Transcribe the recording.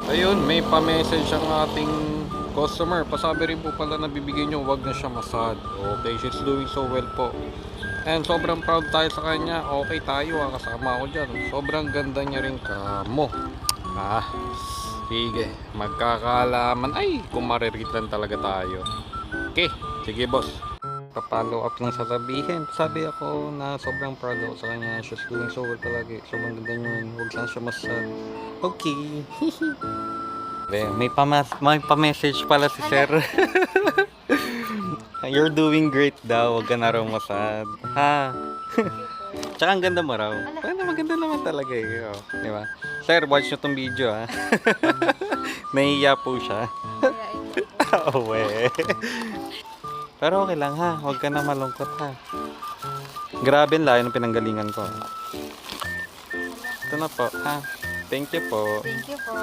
Ayun, may pa-message ang ating customer. Pasabi rin po pala na bibigyan nyo, wag na siya massage. Okay, she's doing so well po. And sobrang proud tayo sa kanya. Okay tayo kasama ako dyan. Sobrang ganda niya rin kamo. Sige, magkakaalaman. Ay, kung mariritan talaga tayo. Okay, sige boss. Pa-follow up lang sasabihin. Sabi ako na sobrang proud ako sa kanya. She's doing so well talaga. Sobrang ganda niya. Huwag lang siya massage. Okay. May pa-message pala si sir. You're doing great daw. Huwag ka na raw masad. Ha? Tsaka ang ganda mo raw. Bueno, maganda naman talaga eh. Oh, di ba? Sir, watch nyo tong video ha. Nahiya po siya. Oh, we. Pero okay lang ha. Huwag ka na malungkot ha. Grabe ang layo ng pinanggalingan ko. Ito na po ha. Thank you po. Thank you po.